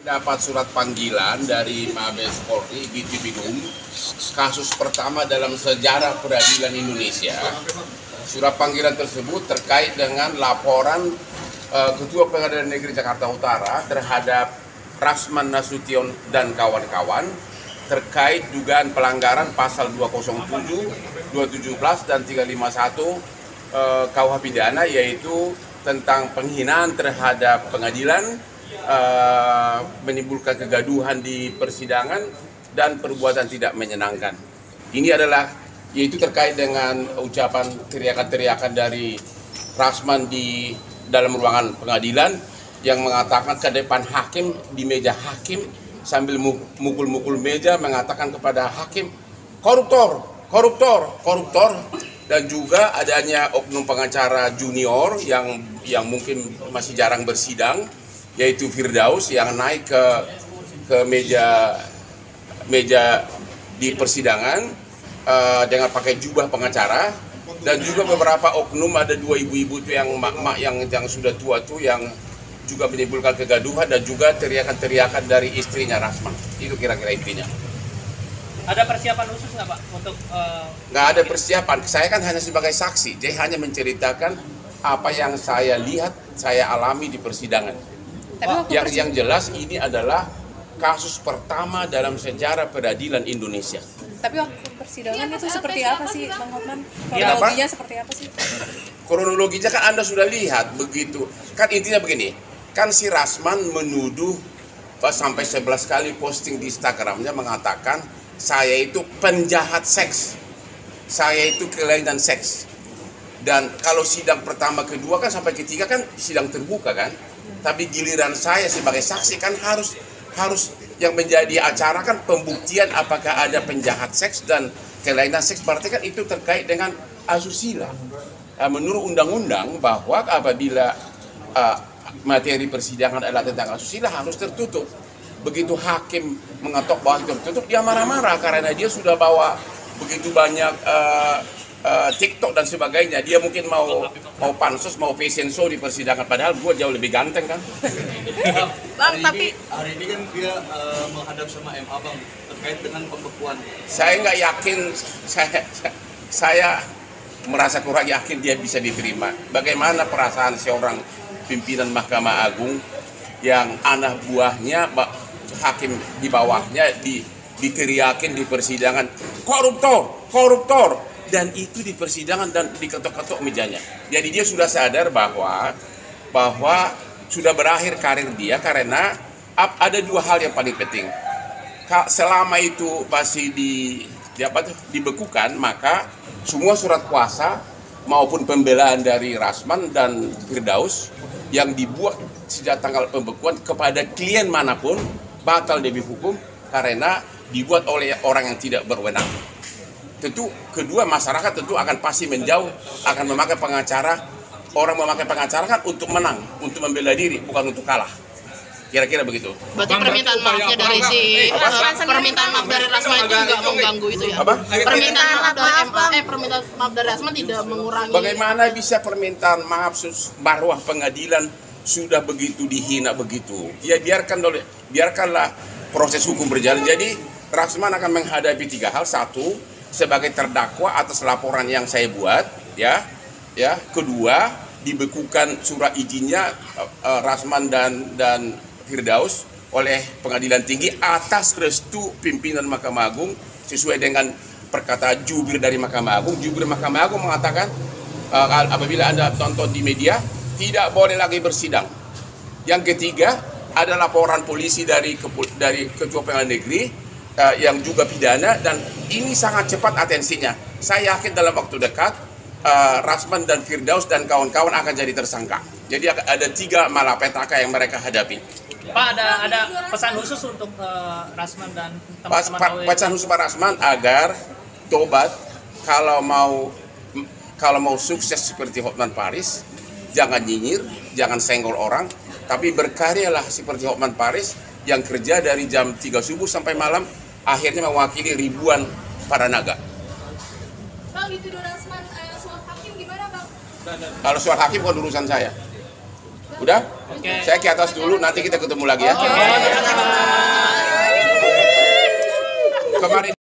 dapat surat panggilan dari Mabes Polri Bitibidum, kasus pertama dalam sejarah peradilan Indonesia. Surat panggilan tersebut terkait dengan laporan Ketua Pengadilan Negeri Jakarta Utara terhadap Rasman Nasution dan kawan-kawan terkait dugaan pelanggaran pasal 207, 217 dan 351 KUH pidana, yaitu tentang penghinaan terhadap pengadilan, menimbulkan kegaduhan di persidangan dan perbuatan tidak menyenangkan. Ini adalah yaitu terkait dengan ucapan teriakan-teriakan dari Rasman di dalam ruangan pengadilan yang mengatakan ke depan hakim di meja hakim sambil mukul-mukul meja mengatakan kepada hakim, koruptor, koruptor, koruptor. Dan juga adanya oknum pengacara junior yang mungkin masih jarang bersidang, yaitu Firdaus, yang naik ke meja di persidangan dengan pakai jubah pengacara, dan juga beberapa oknum, ada dua ibu-ibu itu yang mak-mak yang sudah tua tuh yang juga menimbulkan kegaduhan, dan juga teriakan-teriakan dari istrinya Rasman. Itu kira-kira intinya. Ada persiapan khusus nggak Pak untuk? Nggak ada persiapan. Saya kan hanya sebagai saksi. Dia hanya menceritakan apa yang saya lihat, saya alami di persidangan. Yang jelas ini adalah kasus pertama dalam sejarah peradilan Indonesia. Tapi waktu persidangan itu seperti apa sih, Bang Hotman? Kronologinya seperti apa sih? Kronologinya kan Anda sudah lihat begitu. Kan intinya begini, kan si Rasman menuduh sampai 11 kali posting di Instagramnya mengatakan saya itu penjahat seks, saya itu kelainan seks. Dan kalau sidang pertama, kedua kan sampai ketiga kan sidang terbuka kan. Tapi giliran saya sebagai saksi kan harus yang menjadi acara kan pembuktian apakah ada penjahat seks dan kelainan seks. Berarti kan itu terkait dengan asusila. Menurut undang-undang bahwa apabila materi persidangan adalah tentang asusila harus tertutup. Begitu hakim mengetok bahwa itu tertutup, dia marah-marah karena dia sudah bawa begitu banyak TikTok dan sebagainya. Dia mungkin mau pansus, mau fashion show di persidangan, padahal gue jauh lebih ganteng kan. Bang, tapi hari ini kan dia menghadap sama MA Bang terkait dengan pembekuan. Saya nggak yakin, saya merasa kurang yakin dia bisa diterima. Bagaimana perasaan seorang pimpinan Mahkamah Agung yang anak buahnya, hakim di bawahnya diteriakin di persidangan, koruptor, koruptor, dan itu di persidangan dan diketok-ketok mejanya. Jadi dia sudah sadar bahwa sudah berakhir karir dia, karena ada dua hal yang paling penting. Selama itu masih dibekukan, maka semua surat kuasa maupun pembelaan dari Rasman dan Firdaus yang dibuat sejak tanggal pembekuan kepada klien manapun batal demi hukum karena dibuat oleh orang yang tidak berwenang. Tentu kedua, masyarakat tentu akan pasti menjauh, akan memakai pengacara. Orang memakai pengacara kan untuk menang, untuk membela diri, bukan untuk kalah. Kira-kira begitu. berarti permintaan maafnya dari permintaan maaf dari Rasman itu nggak mengganggu itu ya? Apa? Permintaan maaf dari permintaan maaf dari Rasman tidak mengurangi. Bagaimana bisa permintaan maaf marwah pengadilan sudah begitu dihina begitu? Ya biarkanlah proses hukum berjalan. Jadi Rasman akan menghadapi tiga hal. Satu, sebagai terdakwa atas laporan yang saya buat, ya. Kedua, dibekukan surat izinnya Rasman dan Firdaus oleh Pengadilan Tinggi atas restu pimpinan Mahkamah Agung sesuai dengan perkataan jubir dari Mahkamah Agung. Jubir Mahkamah Agung mengatakan apabila Anda tonton di media, tidak boleh lagi bersidang. Yang ketiga, ada laporan polisi dari Ketua Pengadilan Negeri yang juga pidana, dan ini sangat cepat atensinya. Saya yakin dalam waktu dekat Rasman dan Firdaus dan kawan-kawan akan jadi tersangka. Jadi ada 3 malapetaka yang mereka hadapi. Pak, ada pesan khusus untuk Rasman dan teman-teman? Pesan khusus Pak Rasman agar tobat, kalau mau sukses seperti Hotman Paris, jangan nyinyir, jangan senggol orang, tapi berkaryalah seperti Hotman Paris yang kerja dari jam 3 subuh sampai malam, akhirnya mewakili ribuan para naga. Bang, itu Rasman soal hakim gimana Bang? Kalau soal hakim bukan urusan saya. Udah? Saya ke atas dulu, nanti kita ketemu lagi ya. kemarin